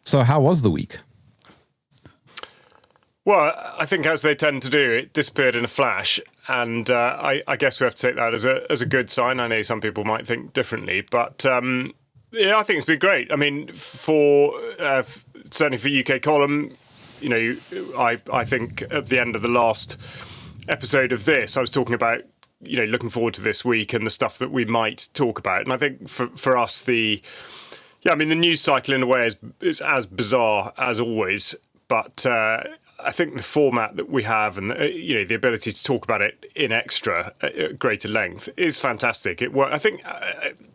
So how was the week? Well, I think as they tend to do, it disappeared in a flash, and I guess we have to take that as a good sign. I know some people might think differently, but yeah, I think it's been great. I mean, for certainly for UK column, you know, I think at the end of the last episode of this, I was talking about, you know, looking forward to this week and the stuff that we might talk about, and I think for us the news cycle in a way is as bizarre as always, but I think the format that we have and the ability to talk about it in extra at greater length is fantastic. I think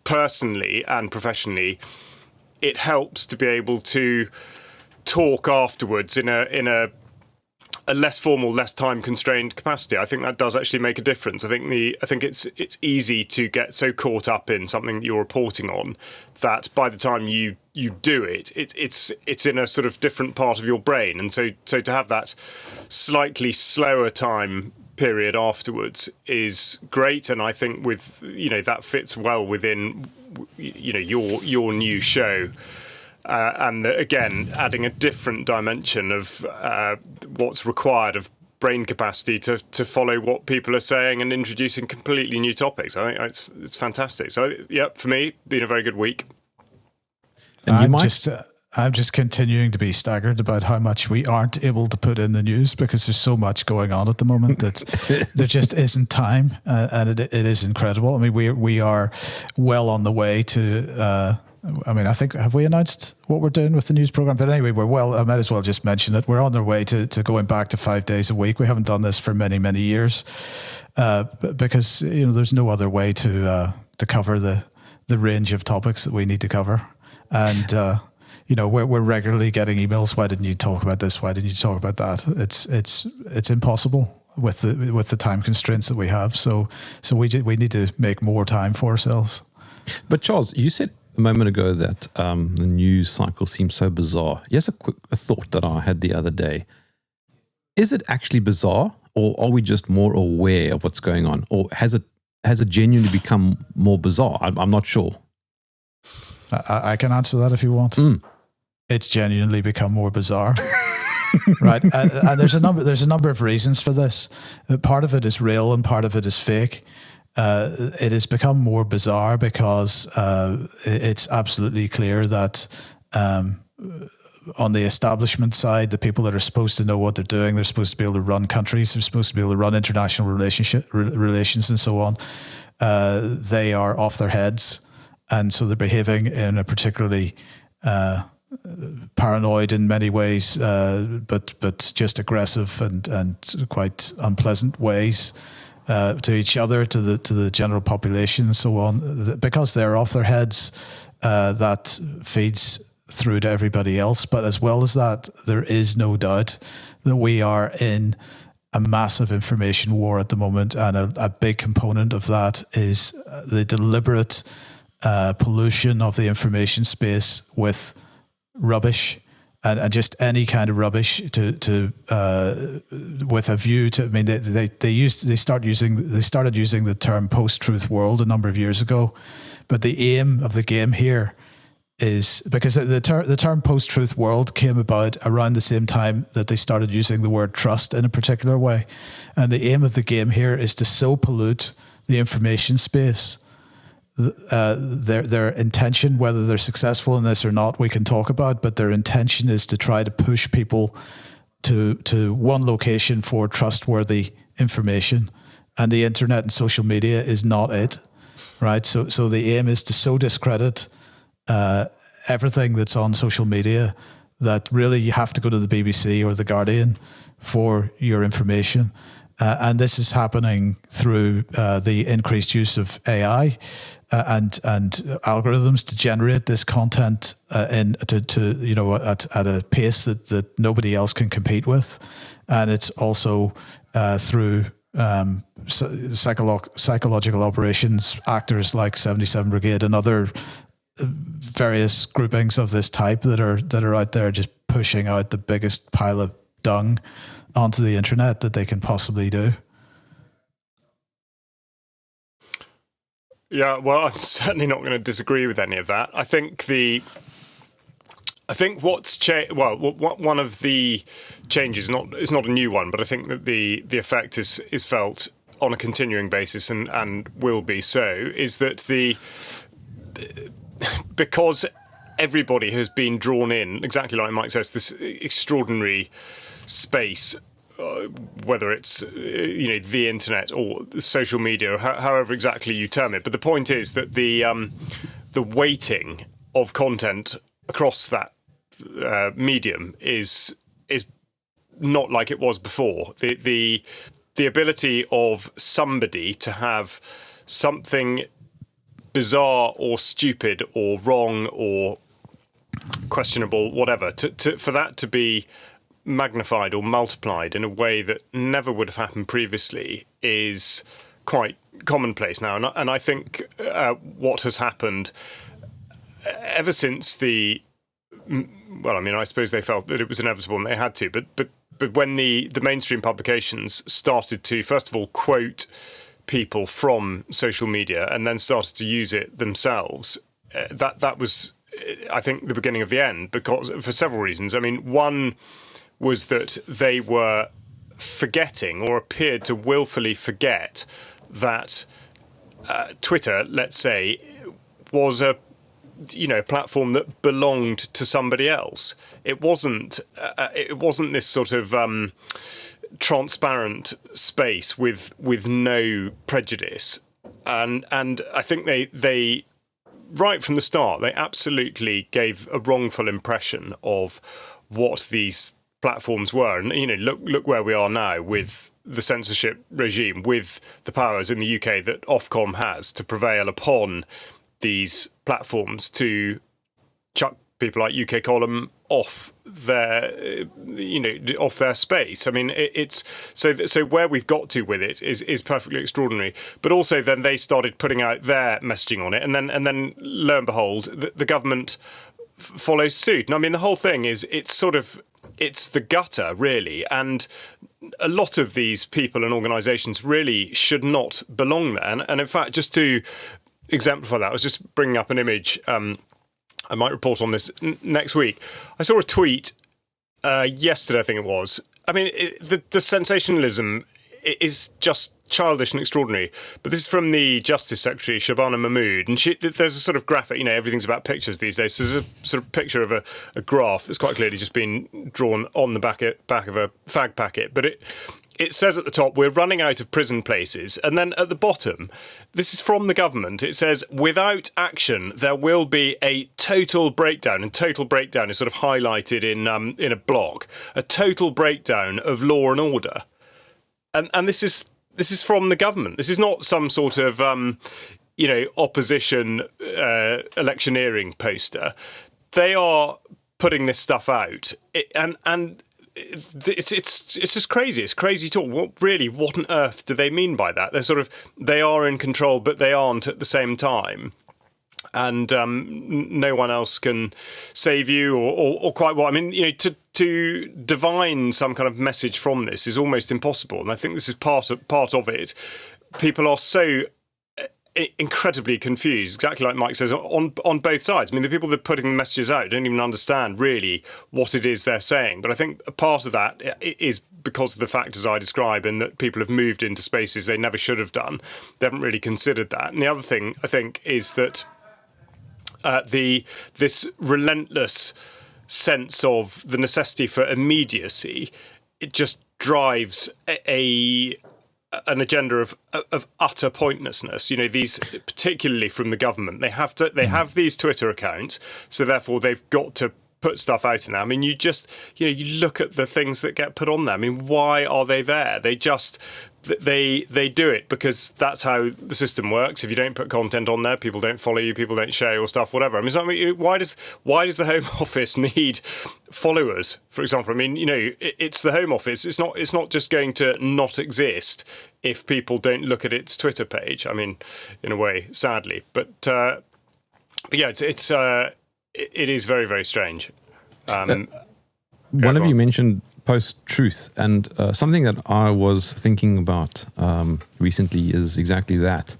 personally and professionally, it helps to be able to talk afterwards in a less formal, less time constrained capacity. I think that does actually make a difference. I think it's easy to get so caught up in something that you're reporting on that by the time you do it's in a sort of different part of your brain, and so to have that slightly slower time period afterwards is great. And I think with that fits well within your new show. And again, adding a different dimension of what's required of brain capacity to follow what people are saying and introducing completely new topics. I think it's fantastic. So, yeah, for me, been a very good week. And I'm just continuing to be staggered about how much we aren't able to put in the news because there's so much going on at the moment that there just isn't time, and it is incredible. I mean, we are well on the way to. I think, have we announced what we're doing with the news program? But anyway, I might as well just mention it. We're on our way to going back to 5 days a week. We haven't done this for many, many years because, there's no other way to cover the range of topics that we need to cover. And, we're regularly getting emails. Why didn't you talk about this? Why didn't you talk about that? It's impossible with the time constraints that we have. So we need to make more time for ourselves. But Charles, you said a moment ago that the news cycle seems so bizarre. Here's a thought that I had the other day. Is it actually bizarre, or are we just more aware of what's going on, or has it genuinely become more bizarre? I'm not sure. I can answer that if you want. It's genuinely become more bizarre. Right, and there's a number of reasons for this. Part of it is real, and part of it is fake. It has become more bizarre because it's absolutely clear that on the establishment side, the people that are supposed to know what they're doing, they're supposed to be able to run countries, they're supposed to be able to run international relations and so on. They are off their heads, and so they're behaving in a particularly paranoid in many ways, but just aggressive and quite unpleasant ways. To each other, to the general population, and so on, because they're off their heads. That feeds through to everybody else. But as well as that, there is no doubt that we are in a massive information war at the moment, and a big component of that is the deliberate pollution of the information space with rubbish. And just any kind of rubbish to with a view to. I mean, they started using the term post-truth world a number of years ago, but the aim of the game here is because the term post-truth world came about around the same time that they started using the word trust in a particular way, and the aim of the game here is to so pollute the information space. Their intention, whether they're successful in this or not, we can talk about, but their intention is to try to push people to one location for trustworthy information, and the internet and social media is not it, right? So the aim is to so discredit everything that's on social media that really you have to go to the BBC or the Guardian for your information. And this is happening through the increased use of AI and algorithms to generate this content at a pace that nobody else can compete with, and it's also through psychological operations, actors like 77 Brigade and other various groupings of this type that are out there just pushing out the biggest pile of dung onto the internet that they can possibly do. Yeah, well, I'm certainly not going to disagree with any of that. I think I think what's one of the changes, it's not a new one, but I think that the effect is felt on a continuing basis and will be so, is that because everybody has been drawn in, exactly like Mike says, this extraordinary space, whether it's the internet or social media, or however exactly you term it. But the point is that the weighting of content across that medium is not like it was before. The ability of somebody to have something bizarre or stupid or wrong or questionable, whatever, for that to be magnified or multiplied in a way that never would have happened previously is quite commonplace now. And I think what has happened ever since I suppose they felt that it was inevitable and they had to, but when the mainstream publications started to, first of all, quote people from social media and then started to use it themselves, that was, I think, the beginning of the end, because for several reasons. I mean, one was that they were forgetting, or appeared to willfully forget, that Twitter, let's say, was a platform that belonged to somebody else. It wasn't this sort of transparent space with no prejudice, and I think they right from the start they absolutely gave a wrongful impression of what these platforms were. And look where we are now with the censorship regime, with the powers in the UK that Ofcom has to prevail upon these platforms to chuck people like UK Column off their off their space. I mean, it's so where we've got to with it is perfectly extraordinary. But also then they started putting out their messaging on it, and then lo and behold, the government follows suit. And I mean, the whole thing is it's the gutter, really, and a lot of these people and organisations really should not belong there. And in fact, just to exemplify that, I was just bringing up an image. I might report on this next week. I saw a tweet yesterday, I think it was. I mean, the sensationalism is just childish and extraordinary. But this is from the Justice Secretary, Shabana Mahmood, and there's a sort of graphic. Everything's about pictures these days. So there's a sort of picture of a graph that's quite clearly just been drawn on the back of a fag packet. But it says at the top, we're running out of prison places. And then at the bottom, this is from the government. It says, without action, there will be a total breakdown. And total breakdown is sort of highlighted in a block. A total breakdown of law and order. And this is from the government. This is not some sort of, opposition electioneering poster. They are putting this stuff out. And it's just crazy. It's crazy talk. What on earth do they mean by that? They are in control, but they aren't at the same time. And no one else can save you or quite what. I mean, to divine some kind of message from this is almost impossible. And I think this is part of it. People are so incredibly confused, exactly like Mike says, on both sides. I mean, the people that are putting the messages out don't even understand really what it is they're saying. But I think a part of that is because of the factors I describe, and that people have moved into spaces they never should have done. They haven't really considered that. And the other thing, I think, is that this relentless sense of the necessity for immediacy, it just drives an agenda of utter pointlessness. These, particularly from the government, they have these Twitter accounts, so therefore they've got to put stuff out in there. I mean, you look at the things that get put on there. I mean, why are they there? They do it because that's how the system works. If you don't put content on there, people don't follow you, people don't share your stuff, whatever. I mean, why does the Home Office need followers, for example? I mean, it's the Home Office. It's not just going to not exist if people don't look at its Twitter page. I mean, in a way, sadly, but yeah, it is very, very strange. One of you mentioned post-truth, and something that I was thinking about recently is exactly that.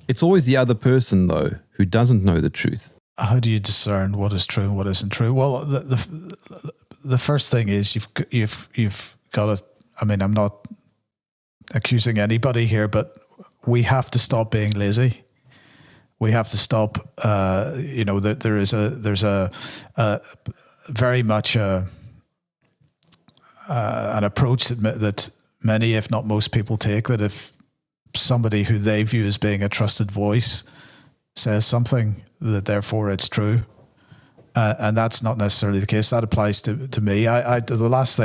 It's always the other person, though, who doesn't know the truth. how do you discern what is true and what isn't true? Well, the first thing is you've got to. I mean, I'm not accusing anybody here, but we have to stop being lazy. We have to stop. There's a very much an approach that many, if not most people take, that if somebody who they view as being a trusted voice says something, that therefore it's true. And that's not necessarily the case. That applies to me. The last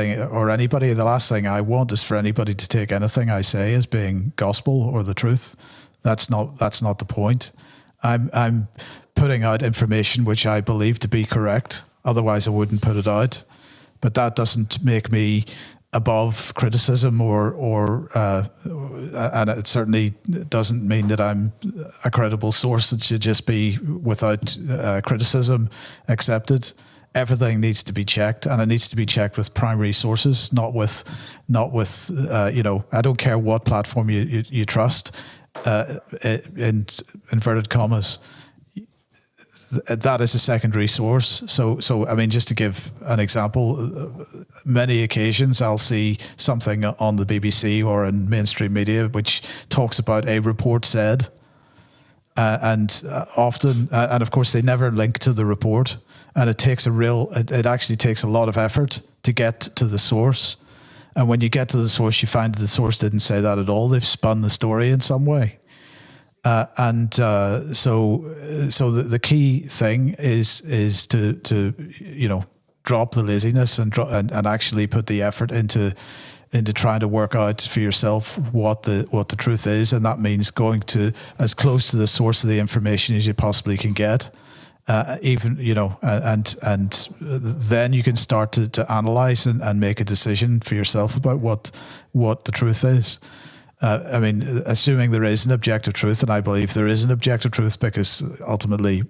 thing I want is for anybody to take anything I say as being gospel or the truth. That's not the point. I'm putting out information which I believe to be correct. Otherwise I wouldn't put it out. But that doesn't make me above criticism and it certainly doesn't mean that I'm a credible source that should just be without criticism accepted. Everything needs to be checked, and it needs to be checked with primary sources, not with I don't care what platform you trust, in inverted commas. That is a secondary source. So I mean, just to give an example, many occasions I'll see something on the BBC or in mainstream media which talks about a report said, and often, and of course they never link to the report, and it actually takes a lot of effort to get to the source. And when you get to the source, you find that the source didn't say that at all. They've spun the story in some way. So the key thing is to drop the laziness and actually put the effort into trying to work out for yourself what the truth is, and that means going to as close to the source of the information as you possibly can get. And then you can start to analyze and make a decision for yourself about what the truth is. I mean, assuming there is an objective truth, and I believe there is an objective truth, because ultimately,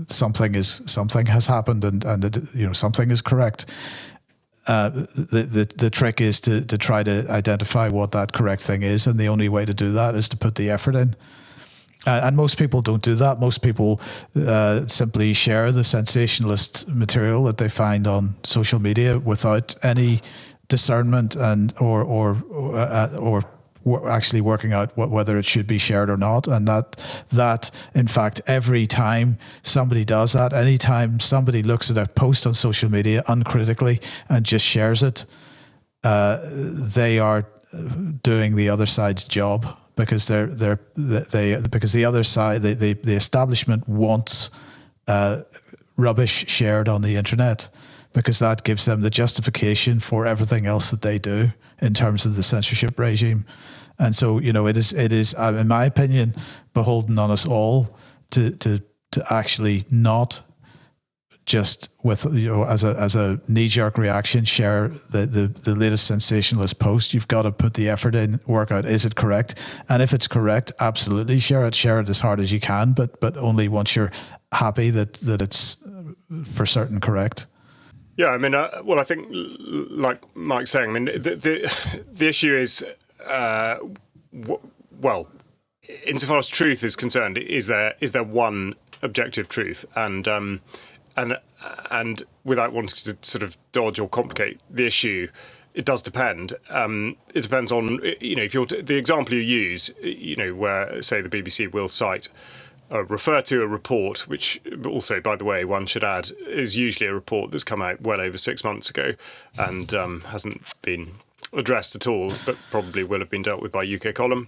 something has happened, and something is correct. The trick is to try to identify what that correct thing is, and the only way to do that is to put the effort in. And most people don't do that. Most people simply share the sensationalist material that they find on social media without any discernment or actually working out whether it should be shared or not. And that in fact, every time somebody does that, anytime somebody looks at a post on social media uncritically and just shares it, they are doing the other side's job, because because the other side, the establishment wants rubbish shared on the internet, because that gives them the justification for everything else that they do in terms of the censorship regime. And so, it is, in my opinion, beholden on us all to actually not just with, as a knee-jerk reaction, share the latest sensationalist post. You've got to put the effort in, work out, is it correct? And if it's correct, absolutely share it as hard as you can, but only once you're happy that it's for certain correct. Yeah, I mean, I think, like Mike's saying, I mean, the issue is, well, insofar as truth is concerned, is there one objective truth? And without wanting to sort of dodge or complicate the issue, it does depend. It depends on, if you're the example you use, where, say, the BBC will cite, refer to a report, which also, by the way, one should add, is usually a report that's come out well over 6 months ago and hasn't been addressed at all, but probably will have been dealt with by UK Column.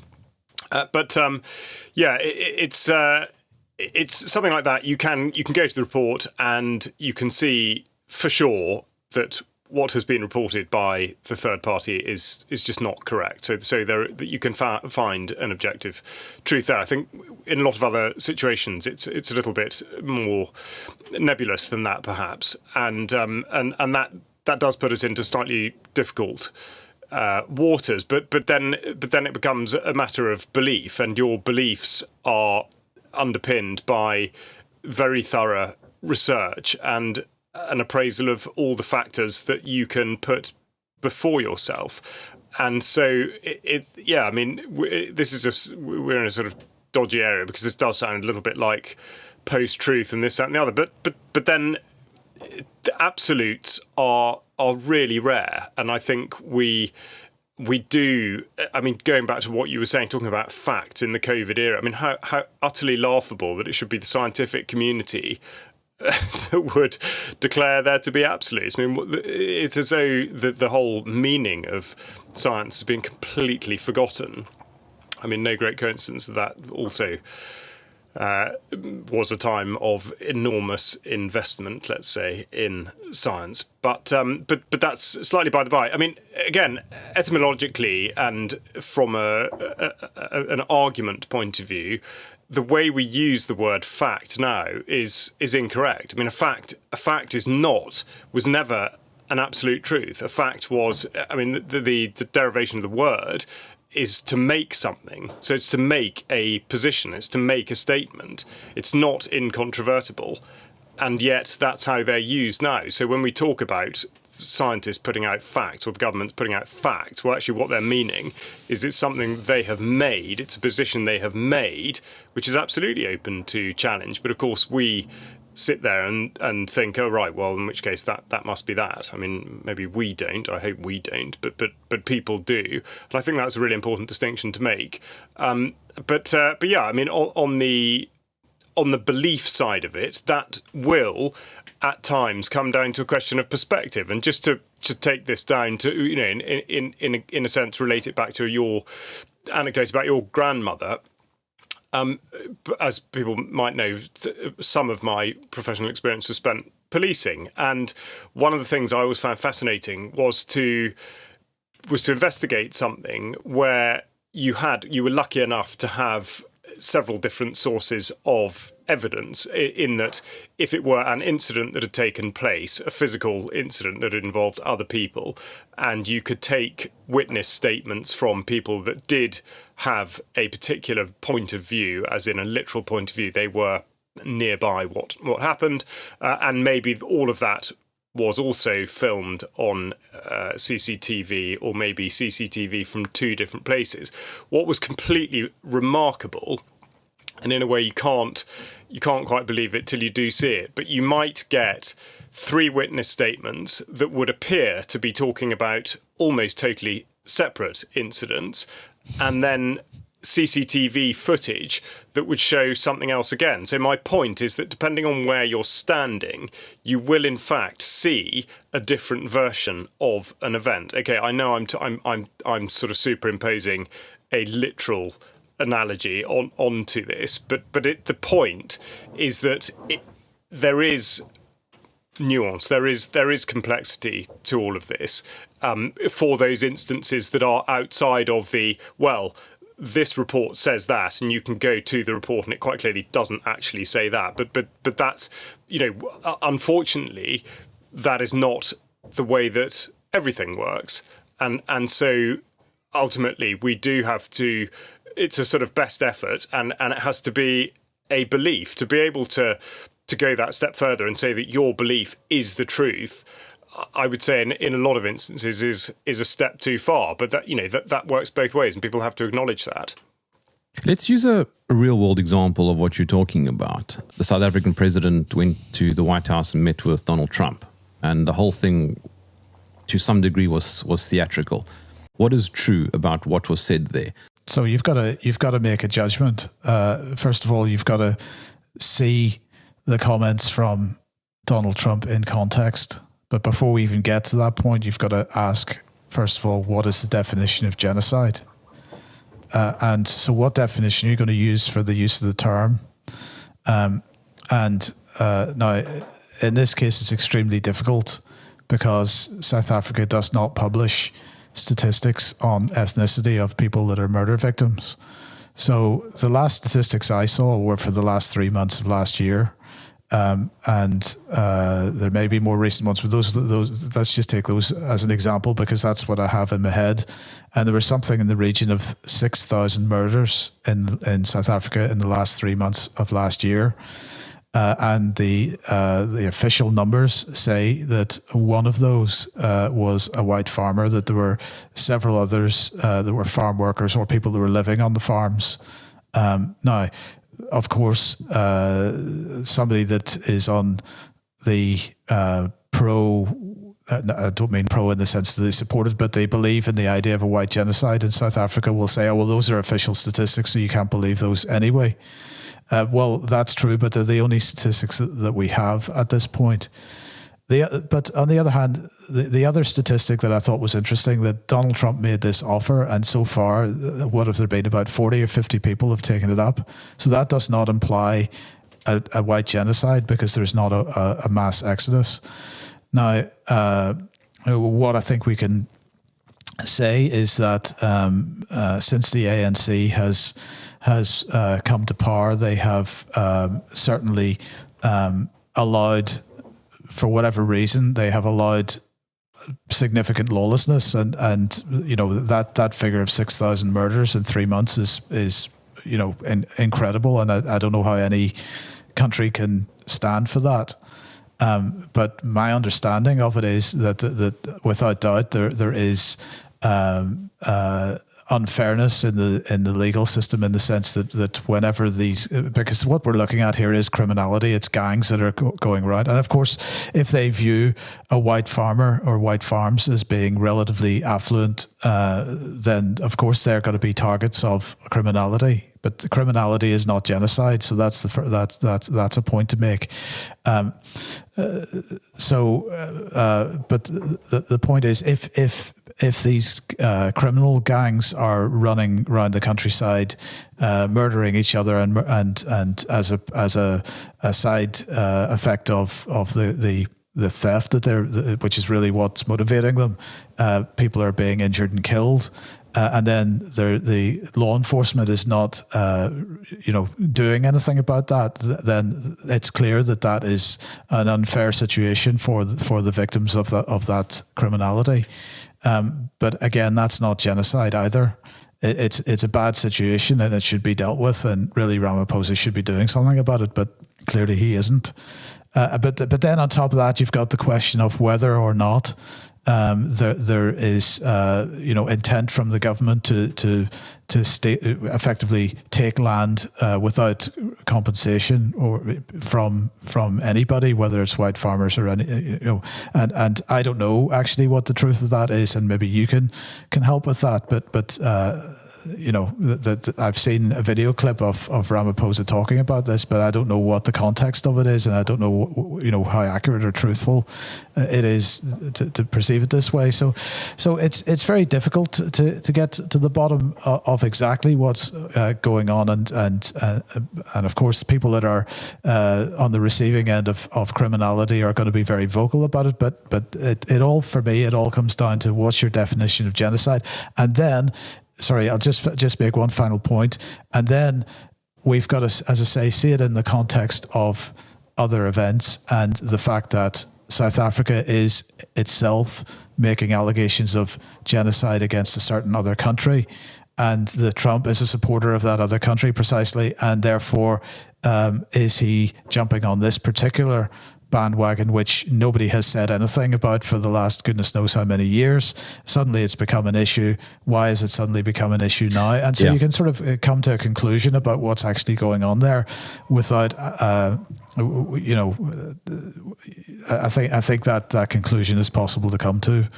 It's something like that. You can go to the report and you can see for sure that what has been reported by the third party is just not correct. So there you can find an objective truth there. I think in a lot of other situations it's a little bit more nebulous than that, perhaps, and that does put us into slightly difficult waters. But then it becomes a matter of belief, and your beliefs are underpinned by very thorough research and an appraisal of all the factors that you can put before yourself. And so we're in a sort of dodgy area, because this does sound a little bit like post-truth and this, that, and the other. But then the absolutes are really rare, and I think we do. I mean, going back to what you were saying, talking about facts in the COVID era. I mean, how utterly laughable that it should be the scientific community that would declare there to be absolutes. I mean, it's as though the whole meaning of science has been completely forgotten. I mean, no great coincidence that also was a time of enormous investment, let's say, in science. But that's slightly by the by. I mean, again, etymologically and from an argument point of view, the way we use the word fact now is incorrect. I mean, a fact was never an absolute truth. A fact was, I mean, the derivation of the word is to make something. So it's to make a position, it's to make a statement. It's not incontrovertible. And yet that's how they're used now. So when we talk about scientists putting out facts or the government's putting out facts, well, actually what they're meaning is it's something they have made, it's a position they have made, which is absolutely open to challenge. But of course we sit there and think, oh right, well in which case that must be that. I mean, maybe we don't. I hope we don't, but people do, and I think that's a really important distinction to make. But yeah, I mean, on the belief side of it, that will at times come down to a question of perspective. And just to take this down to, you know, in a sense, relate it back to your anecdote about your grandmother. As people might know, some of my professional experience was spent policing, and one of the things I always found fascinating was to investigate something where you were lucky enough to have several different sources of evidence, in that if it were an incident that had taken place, a physical incident that had involved other people, and you could take witness statements from people that did have a particular point of view, as in a literal point of view, they were nearby what happened, and maybe all of that was also filmed on CCTV, or maybe CCTV from two different places. What was completely remarkable, and in a way you can't quite believe it till you do see it, but you might get 3 witness statements that would appear to be talking about almost totally separate incidents, and then CCTV footage that would show something else again. So my point is that depending on where you're standing, you will in fact see a different version of an event. Okay, I know I'm sort of superimposing a literal analogy onto this, but the point is that there is nuance, there is complexity to all of this, for those instances that are outside of the, well, this report says that, and you can go to the report and it quite clearly doesn't actually say that. But that's, you know, unfortunately, that is not the way that everything works. And so ultimately we do have to, it's a sort of best effort, and it has to be a belief to be able to go that step further and say that your belief is the truth. I would say in a lot of instances is a step too far, but that, you know, that works both ways, and people have to acknowledge that. Let's use a real world example of what you're talking about. The South African president went to the White House and met with Donald Trump, and the whole thing to some degree was theatrical. What is true about what was said there? So you've got to make a judgment. First of all, you've got to see the comments from Donald Trump in context. But before we even get to that point, you've got to ask, first of all, what is the definition of genocide? And so what definition are you going to use for the use of the term? Now, in this case, it's extremely difficult because South Africa does not publish statistics on ethnicity of people that are murder victims. So the last statistics I saw were for the last 3 months of last year. And there may be more recent ones, but those, let's just take those as an example because that's what I have in my head. And there was something in the region of 6,000 murders in South Africa in the last 3 months of last year. And the official numbers say that one of those was a white farmer, that there were several others that were farm workers or people that were living on the farms. Now, of course, somebody that is on the pro. I don't mean pro in the sense that they support it, but they believe in the idea of a white genocide in South Africa will say, oh, well, those are official statistics, so you can't believe those anyway. Well, that's true, but they're the only statistics that we have at this point. But on the other hand, the other statistic that I thought was interesting, that Donald Trump made this offer, and so far, what have there been? About 40 or 50 people have taken it up. So that does not imply a white genocide, because there's not a mass exodus. Now, what I think we can say is that since the ANC has come to power, they have certainly allowed, for whatever reason, they have allowed significant lawlessness, and you know, that figure of 6,000 murders in 3 months is you know, incredible, and I don't know how any country can stand for that. But my understanding of it is that without doubt there is unfairness in the legal system, in the sense that whenever these, because what we're looking at here is criminality, it's gangs that are going around, and of course, if they view a white farmer or white farms as being relatively affluent, then of course they're going to be targets of criminality. But the criminality is not genocide, so that's a point to make. But the point is, if these criminal gangs are running around the countryside, murdering each other, and as a side effect of the theft which is really what's motivating them, people are being injured and killed. And then the law enforcement is not, doing anything about that. Then it's clear that is an unfair situation for the victims of that criminality. But again, that's not genocide either. It's a bad situation, and it should be dealt with. And really, Ramaphosa should be doing something about it. But clearly, he isn't. But then on top of that, you've got the question of whether or not there is intent from the government to effectively take land without compensation or from anybody, whether it's white farmers or any, and I don't know actually what the truth of that is, and maybe you can help with that, but I've seen a video clip of Ramaphosa talking about this, but I don't know what the context of it is, and I don't know how accurate or truthful it is to perceive it this way. So it's very difficult to get to the bottom of exactly what's going on, and of course people that are on the receiving end of criminality are going to be very vocal about it. But it all, for me, it all comes down to what's your definition of genocide, and then. Sorry, I'll just make one final point. And then we've got to, as I say, see it in the context of other events, and the fact that South Africa is itself making allegations of genocide against a certain other country, and that Trump is a supporter of that other country precisely, and therefore is he jumping on this particular bandwagon, which nobody has said anything about for the last goodness knows how many years. Suddenly it's become an issue. Why has it suddenly become an issue now? And so you can sort of come to a conclusion about what's actually going on there without, I think that conclusion is possible to come to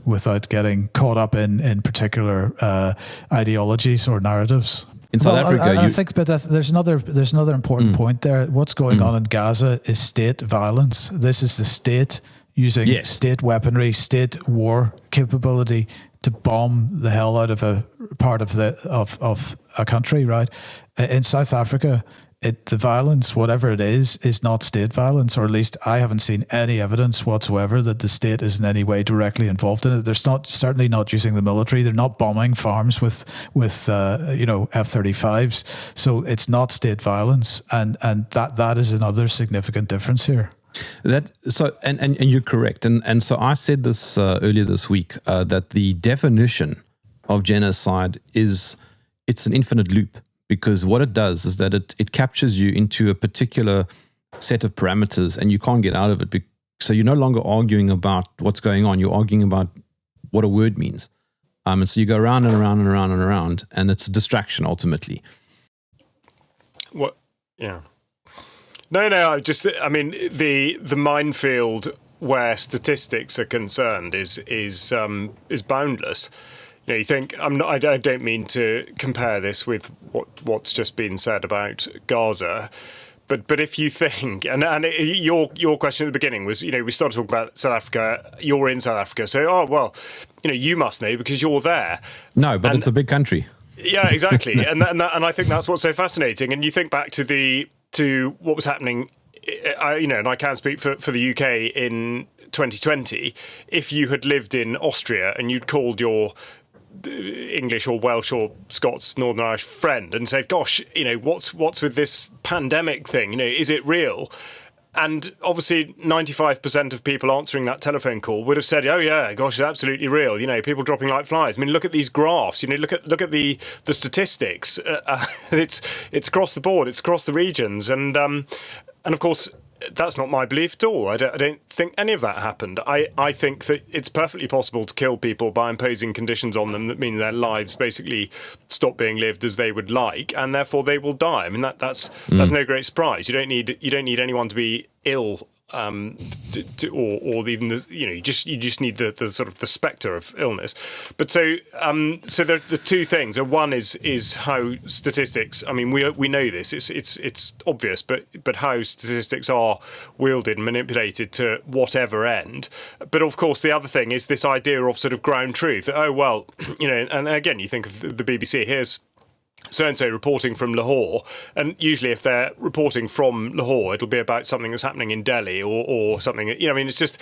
without getting caught up in particular ideologies or narratives. In South Africa, I think, but there's another important point there. What's going on in Gaza is state violence. This is the state using state weaponry, state war capability to bomb the hell out of a part of a country. Right in South Africa, the violence, whatever it is not state violence, or at least I haven't seen any evidence whatsoever that the state is in any way directly involved in it. They're certainly not using the military. They're not bombing farms with F-35s. So it's not state violence, and that is another significant difference here. And you're correct. And so I said this earlier this week that the definition of genocide it's an infinite loop. Because what it does is that it captures you into a particular set of parameters, and you can't get out of it. So you're no longer arguing about what's going on. You're arguing about what a word means. And so you go around and around and around and around, and it's a distraction ultimately. Yeah. No, I mean, the minefield where statistics are concerned is boundless. You know, you think I don't mean to compare this with what's just been said about Gaza, but if you think, and your question at the beginning was, you know, we started talking about South Africa. You're in South Africa, so you know, you must know because you're there. No, but it's a big country. Yeah, exactly, and I think that's what's so fascinating. And you think back to what was happening, you know, and I can speak for the UK in 2020. If you had lived in Austria and you'd called your English or Welsh or Scots, Northern Irish friend and said, "Gosh, you know, what's with this pandemic thing? You know, is it real?" And obviously 95% of people answering that telephone call would have said, "Oh yeah, gosh, it's absolutely real. You know, people dropping like flies. I mean, look at these graphs. You know, look at the statistics. It's across the board. It's across the regions, and of course." That's not my belief at all. I don't think any of that happened. I think that it's perfectly possible to kill people by imposing conditions on them that mean their lives basically stop being lived as they would like, and therefore they will die. I mean, that's no great surprise. You don't need anyone to be ill, or even the, you know, you just need the sort of the spectre of illness. But so the two things. One is how statistics. I mean, we know this. It's obvious, but how statistics are wielded and manipulated to whatever end. But of course, the other thing is this idea of sort of ground truth. Oh well, you know, and again, you think of the BBC. Here's so-and-so reporting from Lahore, and usually if they're reporting from Lahore, it'll be about something that's happening in Delhi or something, you know, I mean, it's just,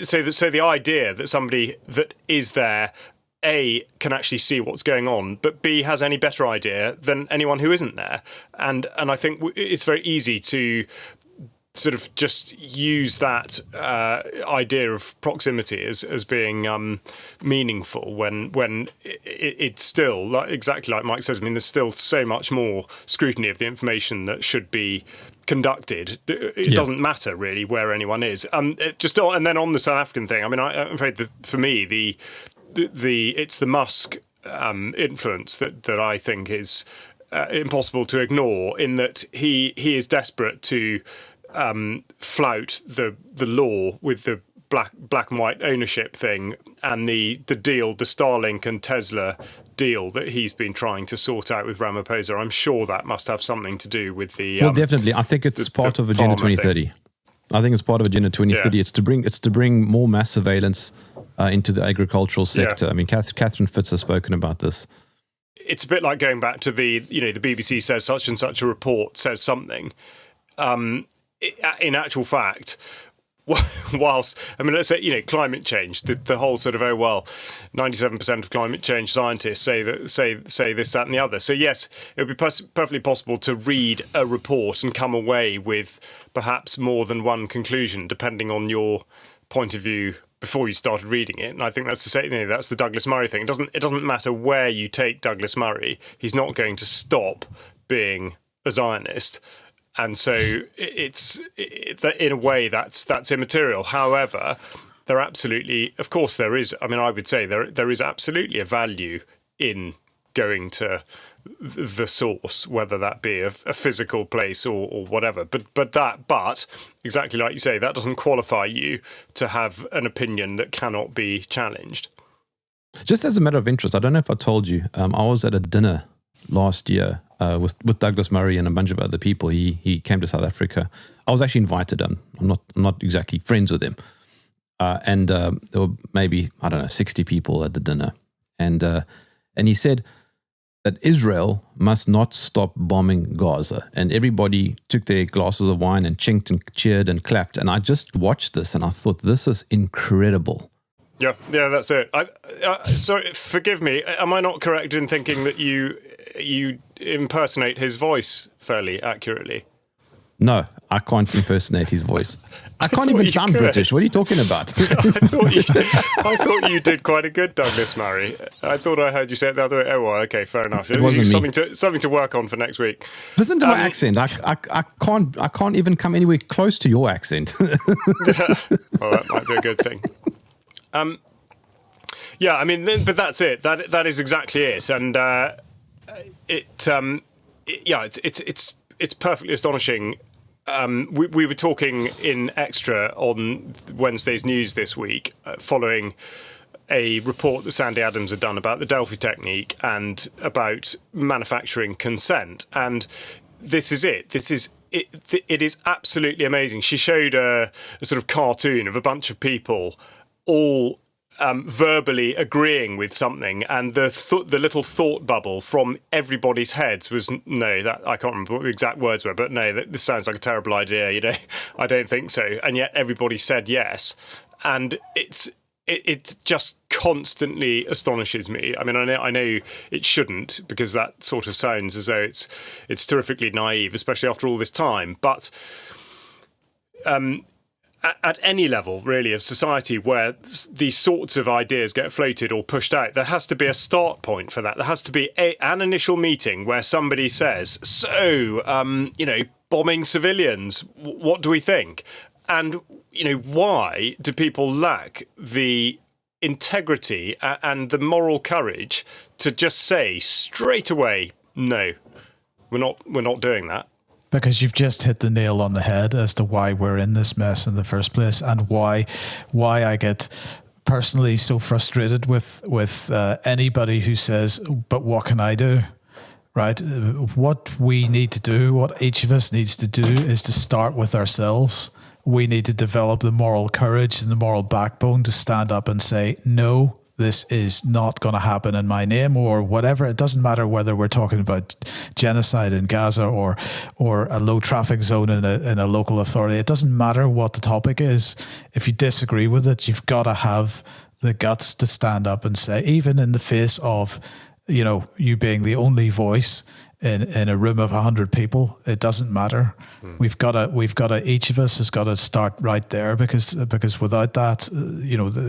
so the idea that somebody that is there, A, can actually see what's going on, but B, has any better idea than anyone who isn't there. And I think it's very easy to sort of just use that idea of proximity as being meaningful when it's still, exactly like Mike says, I mean, there's still so much more scrutiny of the information that should be conducted. It doesn't matter really where anyone is. And then on the South African thing, I mean, I'm afraid that for me, it's the Musk influence that I think is impossible to ignore, in that he is desperate to flout the law with the black and white ownership thing and the deal, the Starlink and Tesla deal that he's been trying to sort out with Ramaphosa. I'm sure that must have something to do with the well, definitely. I think it's part of Agenda 2030. I think it's part of Agenda 2030. Yeah. It's to bring more mass surveillance into the agricultural sector. Yeah. I mean, Catherine Fitz has spoken about this. It's a bit like going back to the BBC says such and such a report says something. In actual fact, whilst, I mean, let's say, you know, climate change, the whole sort of, 97% of climate change scientists say this, that, and the other. So yes, it would be perfectly possible to read a report and come away with perhaps more than one conclusion, depending on your point of view before you started reading it. And I think that's that's the Douglas Murray thing. It doesn't matter where you take Douglas Murray, he's not going to stop being a Zionist. And so in a way that's immaterial. However, there absolutely, of course, there is. I mean, I would say there is absolutely a value in going to the source, whether that be a physical place or whatever. But exactly like you say, that doesn't qualify you to have an opinion that cannot be challenged. Just as a matter of interest, I don't know if I told you, I was at a dinner last year with Douglas Murray and a bunch of other people. He came to South Africa. I was actually invited. I'm not exactly friends with him. And there were maybe, 60 people at the dinner. And he said that Israel must not stop bombing Gaza. And everybody took their glasses of wine and chinked and cheered and clapped. And I just watched this and I thought, this is incredible. Yeah, that's it. Sorry, forgive me. Am I not correct in thinking that you impersonate his voice fairly accurately? No, I can't impersonate his voice. I can't even sound British. What are you talking about? I thought you did quite a good Douglas Murray. I thought I heard you say it the other way. Oh, well, okay, fair enough. It wasn't something to work on for next week. Listen to my accent. I can't even come anywhere close to your accent. Well, that might be a good thing. Yeah, I mean, but that's it. That is exactly it, and it's it's perfectly astonishing. We were talking in Extra on Wednesday's news this week, following a report that Sandy Adams had done about the Delphi technique and about manufacturing consent. And this is it. It is absolutely amazing. She showed a sort of cartoon of a bunch of people all verbally agreeing with something, and the little thought bubble from everybody's heads was, no, that I can't remember what the exact words were, but no, this sounds like a terrible idea. I don't think so. And yet everybody said yes, and it just constantly astonishes me. I mean, I know it shouldn't, because that sort of sounds as though it's terrifically naive, especially after all this time. But at any level, really, of society where these sorts of ideas get floated or pushed out, there has to be a start point for that. There has to be an initial meeting where somebody says, so, bombing civilians, what do we think? And, why do people lack the integrity and the moral courage to just say straight away, no, we're not doing that? Because you've just hit the nail on the head as to why we're in this mess in the first place, and why I get personally so frustrated with anybody who says, but what can I do? Right? What we need to do, what each of us needs to do, is to start with ourselves. We need to develop the moral courage and the moral backbone to stand up and say, no, this is not going to happen in my name, or whatever. It doesn't matter whether we're talking about genocide in Gaza or a low traffic zone in a local authority. It doesn't matter what the topic is. If you disagree with it, you've got to have the guts to stand up and say, even in the face of, you being the only voice in a room of 100 people, it doesn't matter. We've got to, each of us has got to start right there, because without that,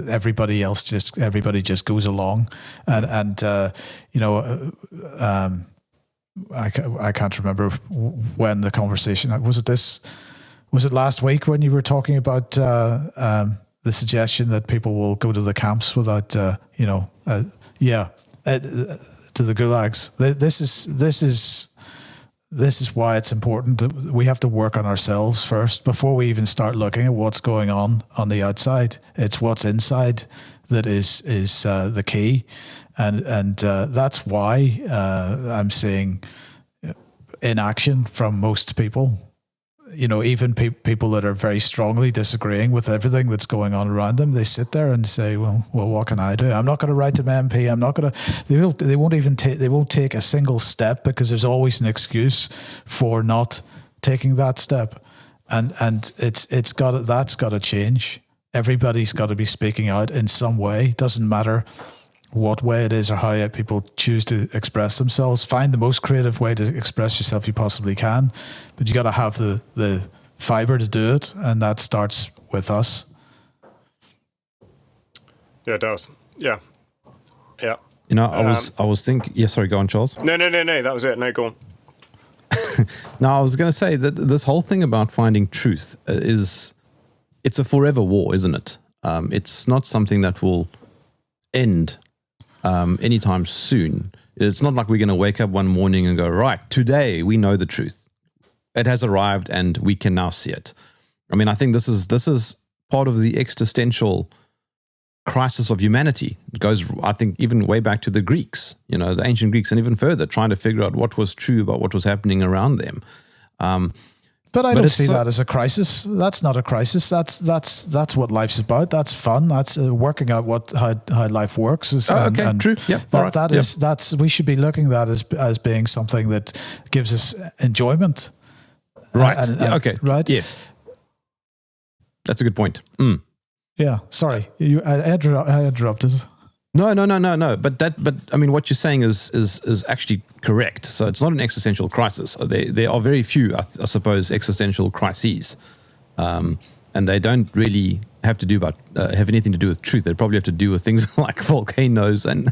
everybody just goes along, and I can't remember when the conversation was. Was it last week when you were talking about the suggestion that people will go to the camps without to the gulags? This is why it's important that we have to work on ourselves first before we even start looking at what's going on the outside. It's what's inside that is the key, and that's why I'm seeing inaction from most people. Even people that are very strongly disagreeing with everything that's going on around them, they sit there and say, well, what can I do? I'm not going to write to my MP. I'm not going to, they won't take a single step, because there's always an excuse for not taking that step. And that's got to change. Everybody's got to be speaking out in some way. Doesn't matter what way it is or how people choose to express themselves. Find the most creative way to express yourself you possibly can, but you got to have the fiber to do it, and that starts with us. Yeah, it does. Yeah. I was thinking. Yeah, sorry, go on, Charles. No. That was it. No, go on. No, I was going to say that this whole thing about finding truth it's a forever war, isn't it? It's not something that will end anytime soon. It's not like we're going to wake up one morning and go, right, today we know the truth. It has arrived and we can now see it. I mean, I think this is part of the existential crisis of humanity. It goes, I think, even way back to the Greeks, the ancient Greeks, and even further, trying to figure out what was true about what was happening around them. But I don't see that as a crisis. That's not a crisis. That's what life's about. That's fun. That's working out how life works. True. Yeah, we should be looking at that as being something that gives us enjoyment. Right. Okay. Right. Yes. That's a good point. Yeah. Sorry, I interrupted. No. But I mean, what you're saying is actually correct. So it's not an existential crisis. There are very few, I suppose, existential crises, and they don't really have to do have anything to do with truth. They probably have to do with things like volcanoes and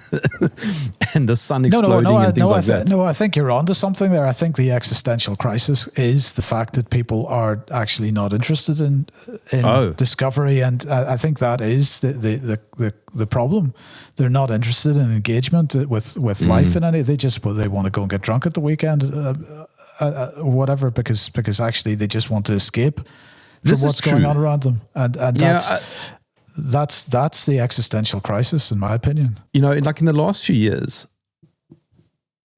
the sun exploding and things like that. No, I think you're onto something there. I think the existential crisis is the fact that people are actually not interested in discovery, and I think that is the problem. They're not interested in engagement with life in any. They want to go and get drunk at the weekend. whatever, because actually they just want to escape from This is what's going true. on around them, and Yeah, that's the existential crisis, in my opinion. you know, like in the last few years,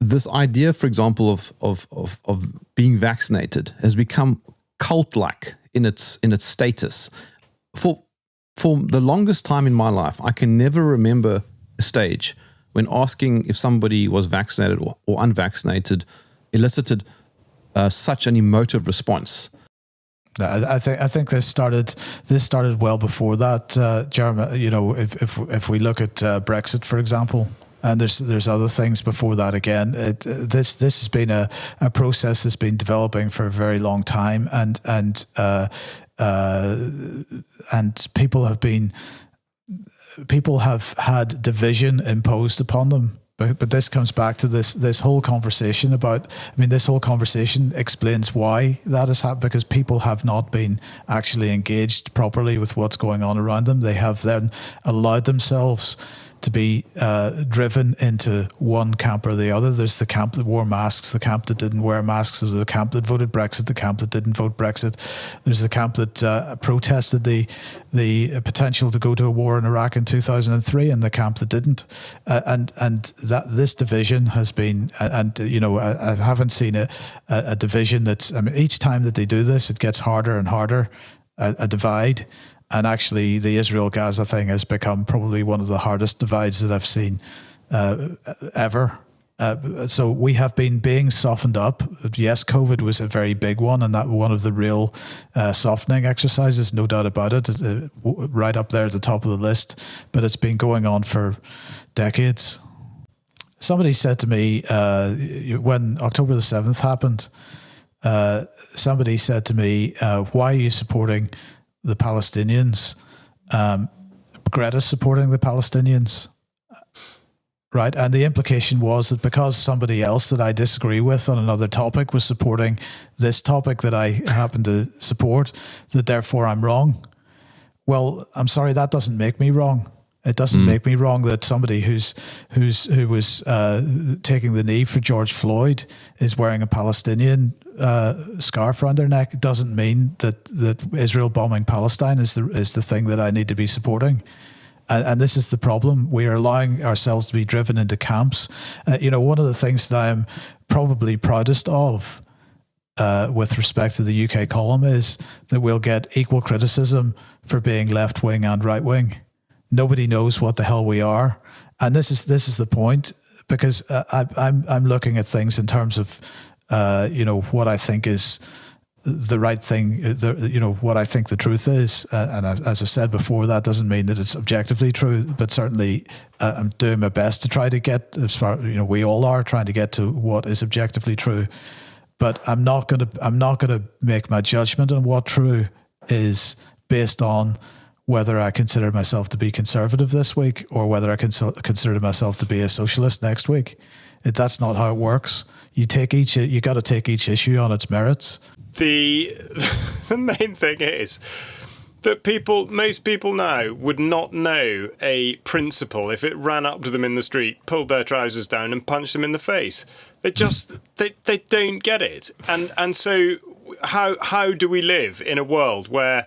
this idea, for example, of being vaccinated has become cult-like in its status. For the longest time in my life, I can never remember a stage when asking if somebody was vaccinated or unvaccinated elicited such an emotive response. I think this started well before that, Jerm. You know, if we look at Brexit, for example, and there's other things before that. Again, this has been a process that's been developing for a very long time, and people have had division imposed upon them. But this comes back to this whole conversation about, I mean, this whole conversation explains why that has happened, because people have not been actually engaged properly with what's going on around them. They have then allowed themselves to be driven into one camp or the other. There's the camp that wore masks, the camp that didn't wear masks. There's the camp that voted Brexit, the camp that didn't vote Brexit. There's the camp that protested the potential to go to a war in Iraq in 2003, and the camp that didn't. And that this division has been, and you know, I haven't seen a division that's, I mean, each time that they do this, it gets harder and harder, a divide. And actually, the Israel-Gaza thing has become probably one of the hardest divides that I've seen ever. So we have been being softened up. Yes, COVID was a very big one, and that one of the real softening exercises, no doubt about it, right up there at the top of the list. But it's been going on for decades. Somebody said to me when October the 7th happened, somebody said to me, why are you supporting the Palestinians? Greta's supporting the Palestinians, right? And the implication was that because somebody else that I disagree with on another topic was supporting this topic that I happen to support, that therefore I'm wrong. Well, I'm sorry, that doesn't make me wrong. It doesn't make me wrong that somebody who was taking the knee for George Floyd is wearing a Palestinian scarf around their neck. It doesn't mean that Israel bombing Palestine is the thing that I need to be supporting. And this is the problem. We are allowing ourselves to be driven into camps. You know, one of the things that I am probably proudest of with respect to the UK column is that we'll get equal criticism for being left wing and right wing. Nobody knows what the hell we are, and this is the point, because I'm looking at things in terms of you know, what I think is the right thing, you know, what I think the truth is, and as I said before, that doesn't mean that it's objectively true, but certainly I'm doing my best to try to get, as far, you know, we all are trying to get to what is objectively true. But I'm not gonna make my judgment on what true is based on whether I consider myself to be conservative this week or whether I consider myself to be a socialist next week. That's not how it works. You got to take each issue on its merits. The main thing is that most people now would not know a principal if it ran up to them in the street, pulled their trousers down and punched them in the face. They just they don't get it. And so how do we live in a world where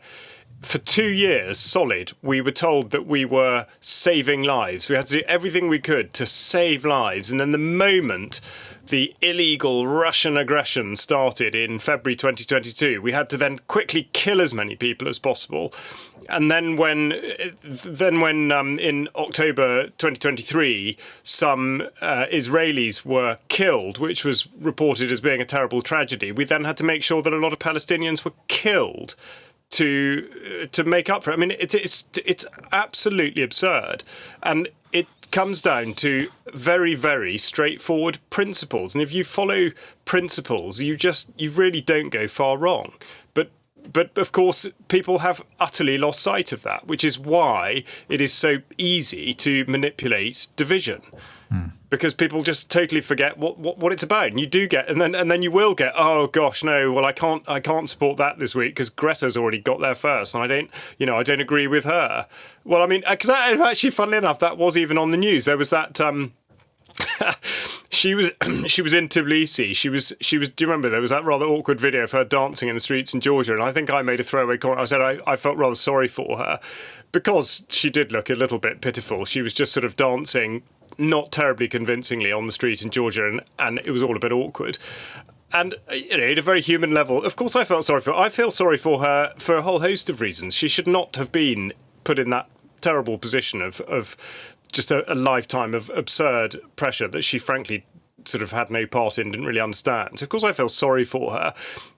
for 2 years solid, we were told that we were saving lives. We had to do everything we could to save lives. And then the moment the illegal Russian aggression started in February 2022, we had to then quickly kill as many people as possible. And then when in October 2023, some Israelis were killed, which was reported as being a terrible tragedy, we then had to make sure that a lot of Palestinians were killed to make up for it. I mean, it's absolutely absurd, and it comes down to very, very straightforward principles. And if you follow principles, you really don't go far wrong. But of course, people have utterly lost sight of that, which is why it is so easy to manipulate division. Because people just totally forget what it's about, and you do get, and then you will get, oh gosh, no, well I can't support that this week because Greta's already got there first, and I don't agree with her. Well, I mean, because actually, funnily enough, that was even on the news. There was that She was she was in Tbilisi. She was. Do you remember there was that rather awkward video of her dancing in the streets in Georgia? And I think I made a throwaway comment. I said I felt rather sorry for her because she did look a little bit pitiful. She was just sort of dancing, not terribly convincingly, on the street in Georgia, and it was all a bit awkward. And at a very human level, of course, I felt sorry for her. I feel sorry for her for a whole host of reasons. She should not have been put in that terrible position of just a lifetime of absurd pressure that she frankly sort of had no part in, didn't really understand. So of course I feel sorry for her.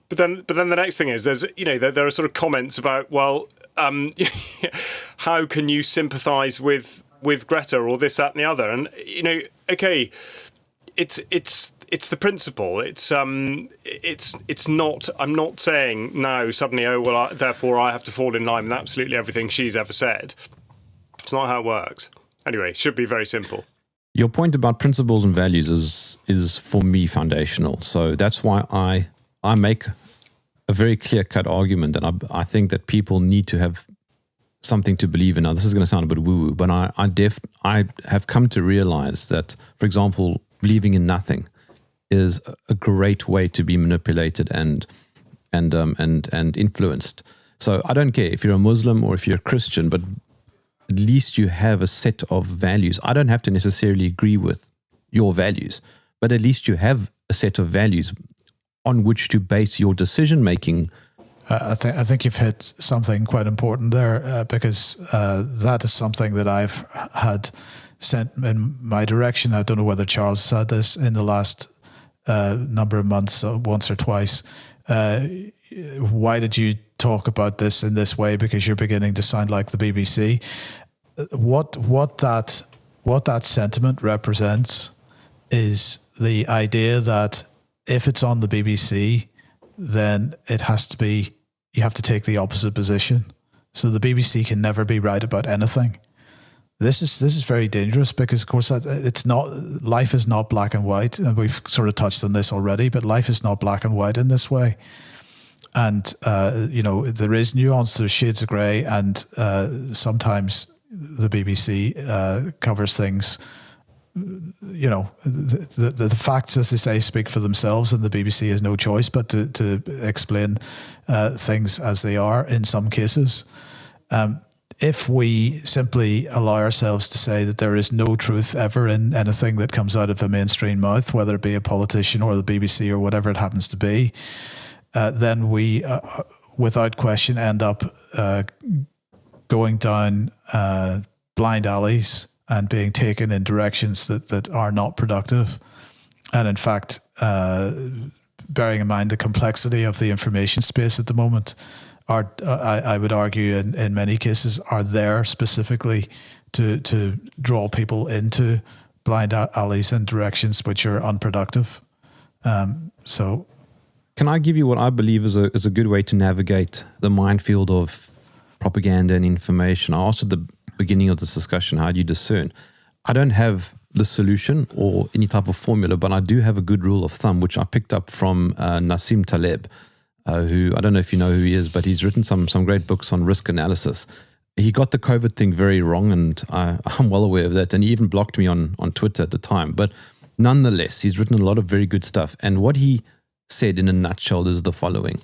But then the next thing is there are sort of comments about, well, how can you sympathise with Greta or this, that, and the other? And okay, it's the principle. It's not. I'm not saying now suddenly, therefore I have to fall in line with absolutely everything she's ever said. It's not how it works. Anyway, should be very simple. Your point about principles and values is for me foundational. So that's why I make a very clear-cut argument that I think that people need to have something to believe in. Now, this is going to sound a bit woo-woo, but I have come to realize that, for example, believing in nothing is a great way to be manipulated and influenced. So I don't care if you're a Muslim or if you're a Christian, but at least you have a set of values. I don't have to necessarily agree with your values, but at least you have a set of values on which to base your decision making. I think you've hit something quite important there, because that is something that I've had sent in my direction. I don't know whether Charles said this in the last number of months, once or twice. Why did you talk about this in this way? Because you're beginning to sound like the BBC. What that sentiment represents is the idea that if it's on the BBC, then it has to be, you have to take the opposite position. So the BBC can never be right about anything. This is very dangerous because, of course, it's not, life is not black and white, and we've sort of touched on this already. But life is not black and white in this way, and there is nuance, there's shades of grey, and sometimes the BBC covers things. The facts, as they say, speak for themselves, and the BBC has no choice but to explain things as they are in some cases. If we simply allow ourselves to say that there is no truth ever in anything that comes out of a mainstream mouth, whether it be a politician or the BBC or whatever it happens to be, then we, without question, end up going down blind alleys and being taken in directions that are not productive. And in fact, bearing in mind the complexity of the information space at the moment, I would argue in many cases are there specifically to draw people into blind alleys and directions which are unproductive. So, can I give you what I believe is a good way to navigate the minefield of propaganda and information? I asked at the beginning of this discussion, how do you discern? I don't have the solution or any type of formula, but I do have a good rule of thumb, which I picked up from Nassim Taleb, who, I don't know if you know who he is, but he's written some great books on risk analysis. He got the COVID thing very wrong, and I'm well aware of that, and he even blocked me on Twitter at the time. But nonetheless, he's written a lot of very good stuff. And what he said in a nutshell is the following.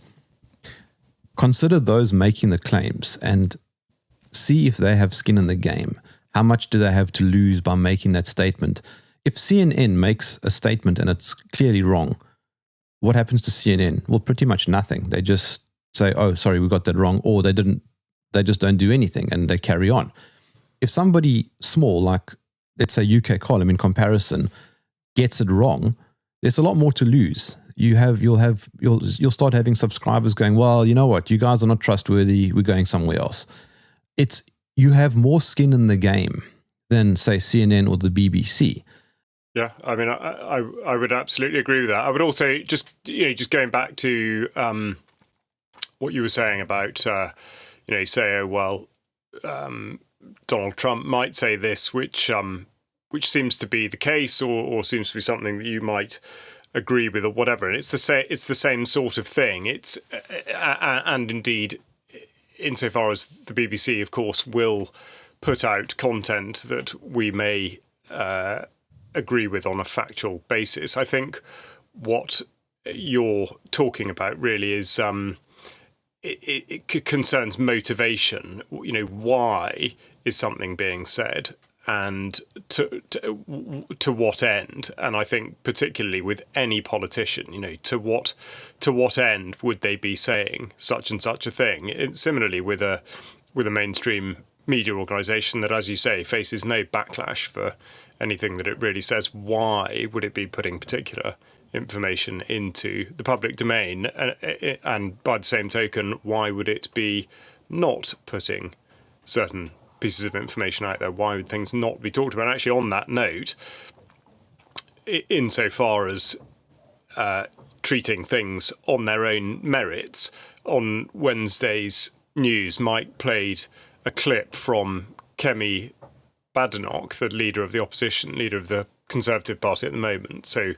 Consider those making the claims and see if they have skin in the game. How much do they have to lose by making that statement? If CNN makes a statement and it's clearly wrong, what happens to CNN? Well, pretty much nothing. They just say, oh, sorry, we got that wrong, or they just don't do anything and they carry on. If somebody small, like let's say UK column in comparison, gets it wrong, there's a lot more to lose. You'll start having subscribers going, well, you know what, you guys are not trustworthy, we're going somewhere else. You have more skin in the game than, say, CNN or the BBC. Yeah, I mean, I would absolutely agree with that. I would also just going back to what you were saying about, say, oh, well, Donald Trump might say this, which seems to be the case, or seems to be something that you might agree with, or whatever. And it's the same sort of thing. It's and indeed, insofar as the BBC, of course, will put out content that we may agree with on a factual basis. I think what you're talking about really is it concerns motivation. Why is something being said, and to what end? And I think particularly with any politician, to what end would they be saying such and such a thing? Similarly with a mainstream media organisation that, as you say, faces no backlash for anything that it really says, why would it be putting particular information into the public domain? And by the same token, why would it be not putting certain pieces of information out there? Why would things not be talked about? And actually, on that note, insofar as treating things on their own merits, on Wednesday's news, Mike played a clip from Kemi Badenoch, the leader of the opposition, leader of the Conservative Party at the moment. So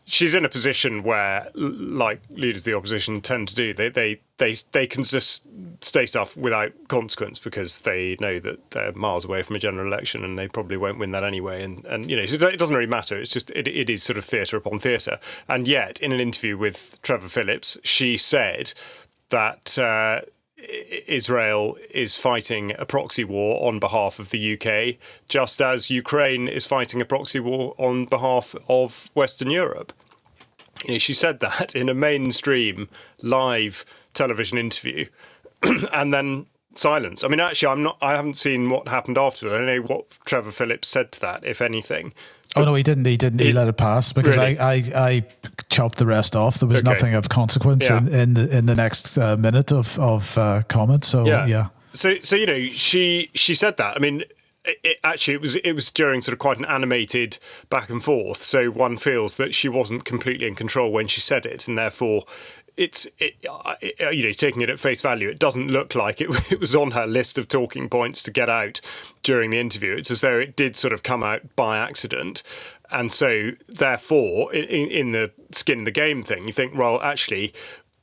she's in a position where, like leaders of the opposition tend to do, they can just say stuff without consequence because they know that they're miles away from a general election and they probably won't win that anyway. And so it doesn't really matter. It's just it is sort of theatre upon theatre. And yet, in an interview with Trevor Phillips, she said that Israel is fighting a proxy war on behalf of the UK, just as Ukraine is fighting a proxy war on behalf of Western Europe. She said that in a mainstream live television interview, and then silence. I mean, actually, I haven't seen what happened afterwards. I don't know what Trevor Phillips said to that, if anything. Oh no, he didn't. He let it pass because really? I chopped the rest off. There was nothing of consequence in the next minute of comment. So yeah. So she said that. I mean, it was during sort of quite an animated back and forth. So one feels that she wasn't completely in control when she said it, and therefore taking it at face value, it doesn't look like it was on her list of talking points to get out during the interview. It's as though it did sort of come out by accident. And so, therefore, in the skin in the game thing, you think, well, actually,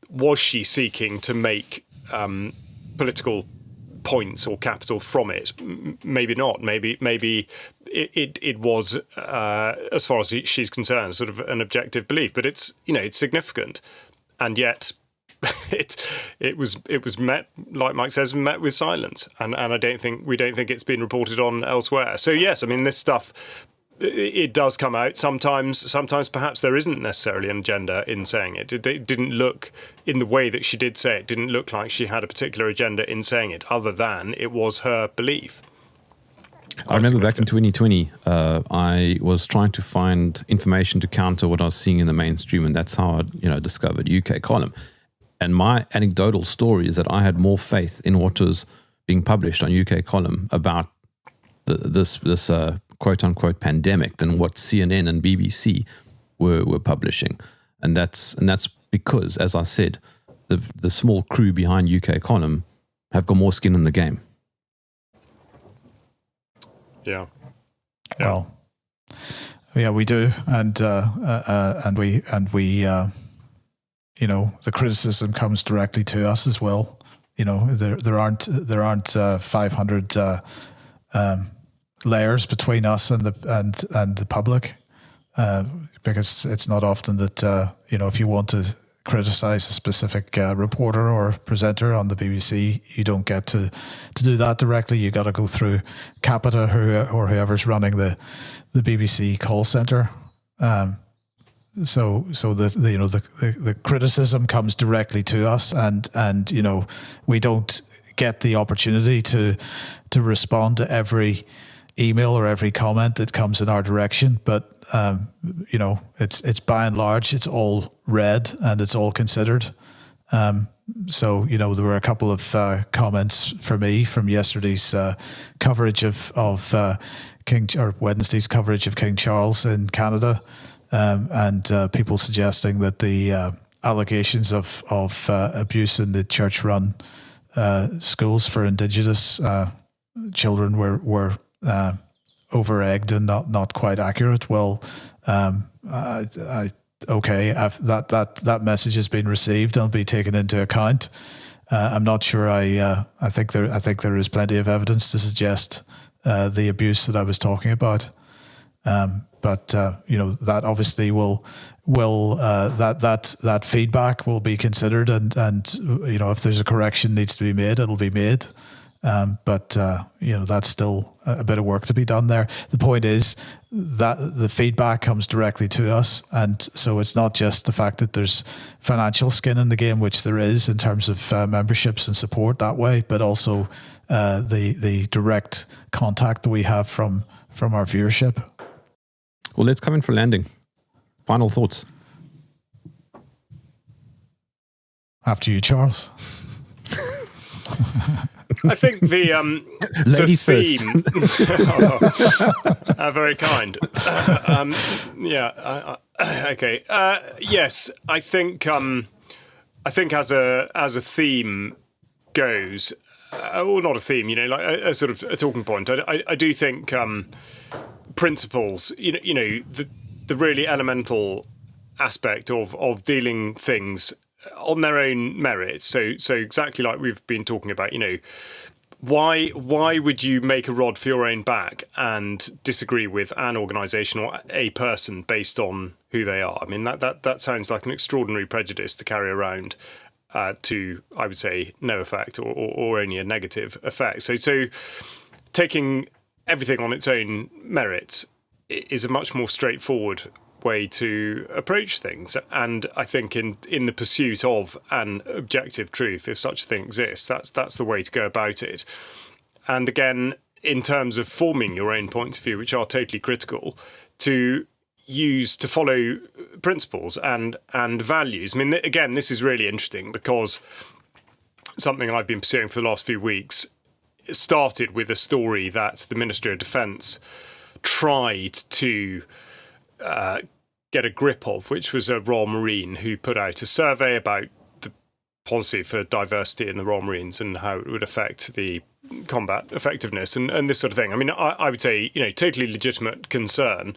was she seeking to make political points or capital from it? Maybe not. Maybe it was, as far as she's concerned, sort of an objective belief. But it's significant. And yet, it was met, like Mike says, met with silence, and we don't think it's been reported on elsewhere. So yes, I mean, this stuff, it does come out sometimes. Sometimes perhaps there isn't necessarily an agenda in saying it. It didn't look, in the way that she did say it, didn't look like she had a particular agenda in saying it, other than it was her belief. I remember back in 2020, I was trying to find information to counter what I was seeing in the mainstream, and that's how I, discovered UK Column. And my anecdotal story is that I had more faith in what was being published on UK Column about this quote unquote pandemic than what CNN and BBC were publishing, and that's because, as I said, the small crew behind UK Column have got more skin in the game. Yeah. Well, yeah, we do, and we the criticism comes directly to us as well. There aren't 500 layers between us and the public, because it's not often that if you want to criticize a specific reporter or presenter on the BBC, you don't get to do that directly. You got to go through Capita or whoever's running the BBC call center. So the criticism comes directly to us, and we don't get the opportunity to respond to every email or every comment that comes in our direction, but it's by and large, it's all read and it's all considered. So there were a couple of comments for me from yesterday's coverage of Wednesday's coverage of King Charles in Canada, and people suggesting that the allegations of abuse in the church-run schools for Indigenous children were over-egged and not quite accurate. Well, that message has been received and will be taken into account. I'm not sure. I think there is plenty of evidence to suggest the abuse that I was talking about. but that obviously will that feedback will be considered, and if there's a correction needs to be made, it'll be made. But that's still a bit of work to be done there. The point is that the feedback comes directly to us, and so it's not just the fact that there's financial skin in the game, which there is in terms of memberships and support that way, but also the direct contact that we have from our viewership. Well, let's come in for landing. Final thoughts. After you, Charles. I think the ladies the first. Very kind. Okay. Yes, I think as a theme goes, or not a theme, like a sort of a talking point. I do think principles. The really elemental aspect of dealing things on their own merits. So exactly like we've been talking about, why would you make a rod for your own back and disagree with an organisation or a person based on who they are? I mean, that sounds like an extraordinary prejudice to carry around to, I would say, no effect or only a negative effect. So taking everything on its own merits is a much more straightforward way to approach things, and I think in the pursuit of an objective truth, if such a thing exists, that's the way to go about it. And again, in terms of forming your own points of view, which are totally critical, to follow principles and values. I mean, again, this is really interesting because something I've been pursuing for the last few weeks started with a story that the Ministry of Defence tried to get a grip of, which was a Royal Marine who put out a survey about the policy for diversity in the Royal Marines and how it would affect the combat effectiveness and this sort of thing. I mean, I would say, totally legitimate concern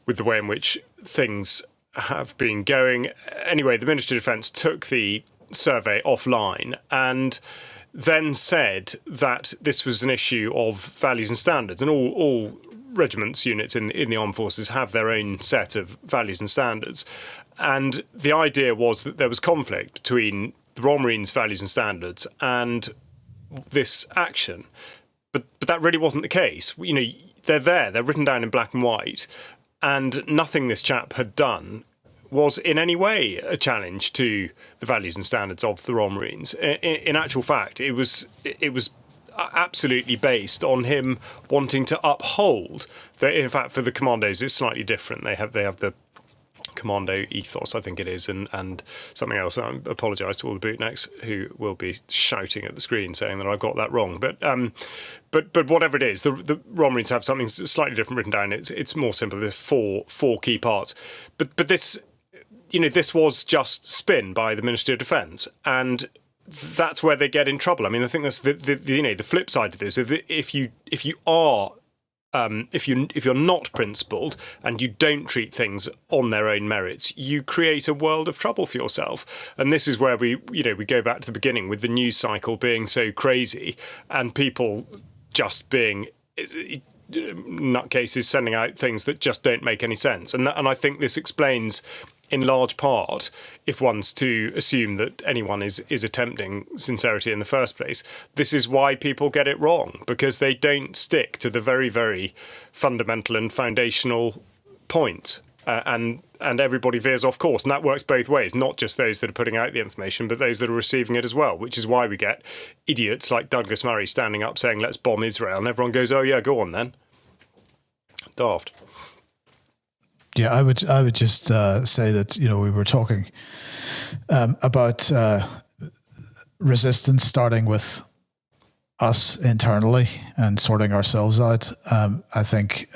with the way in which things have been going. Anyway, the Ministry of Defence took the survey offline and then said that this was an issue of values and standards, and all regiments, units in the armed forces have their own set of values and standards. And the idea was that there was conflict between the Royal Marines' values and standards and this action. But that really wasn't the case. They're written down in black and white, and nothing this chap had done was in any way a challenge to the values and standards of the Royal Marines. In actual fact, it was absolutely based on him wanting to uphold that. In fact, for the commandos, it's slightly different. They have the commando ethos, I think it is, and something else. I apologise to all the bootnecks who will be shouting at the screen saying that I've got that wrong. But whatever it is, the Royal Marines have something slightly different written down. It's more simple. There's four key parts. But this, this was just spin by the Ministry of Defence, and that's where they get in trouble. I mean, I think that's the flip side of this. If you're not principled and you don't treat things on their own merits, you create a world of trouble for yourself. And this is where we go back to the beginning with the news cycle being so crazy and people just being nutcases sending out things that just don't make any sense. And I think this explains, in large part, if one's to assume that anyone is attempting sincerity in the first place, this is why people get it wrong, because they don't stick to the very, very fundamental and foundational point. And everybody veers off course. And that works both ways, not just those that are putting out the information, but those that are receiving it as well, which is why we get idiots like Douglas Murray standing up saying, let's bomb Israel. And everyone goes, oh, yeah, go on then. Daft. Yeah, I would just say that, we were talking about resistance starting with us internally and sorting ourselves out. I think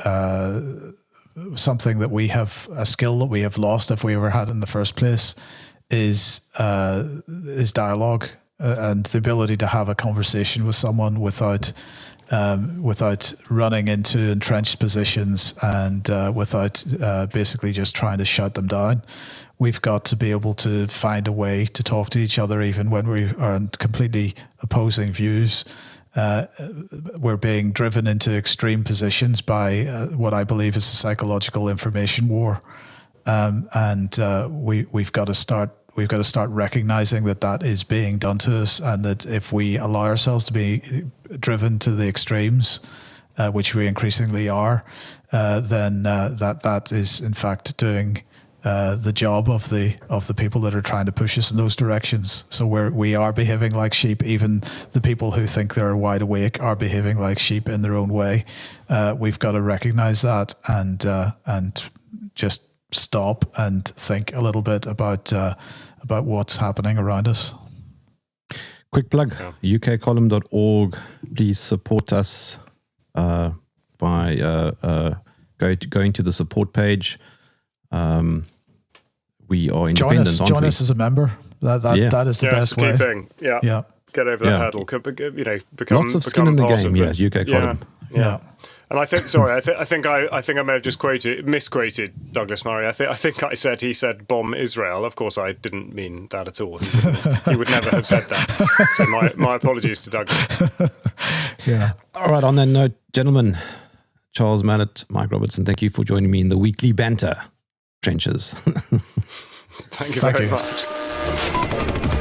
something that we have, a skill that we have lost if we ever had in the first place, is dialogue and the ability to have a conversation with someone without running into entrenched positions and without basically just trying to shut them down. We've got to be able to find a way to talk to each other even when we are on completely opposing views, we're being driven into extreme positions by what I believe is a psychological information war, and we've got to start recognizing that is being done to us, and that if we allow ourselves to be driven to the extremes, which we increasingly are, then that is in fact doing the job of the people that are trying to push us in those directions. So we are behaving like sheep. Even the people who think they're wide awake are behaving like sheep in their own way. We've got to recognize that and just stop and think a little bit about what's happening around us. Quick plug, ukcolumn.org. Please support us by going to the support page. We are independent. Join us as a member. That is the best way. Key thing. Yeah. Get over that hurdle. Become lots of skin in the game. Yeah, UK column. Yeah. And I think, sorry, I think I may have just misquoted Douglas Murray. I think I said he said bomb Israel. Of course, I didn't mean that at all. He would never have said that. So my apologies to Douglas. Yeah. All right. On that note, gentlemen, Charles Mallett, Mike Robertson, thank you for joining me in the weekly banter trenches. Thank you very much.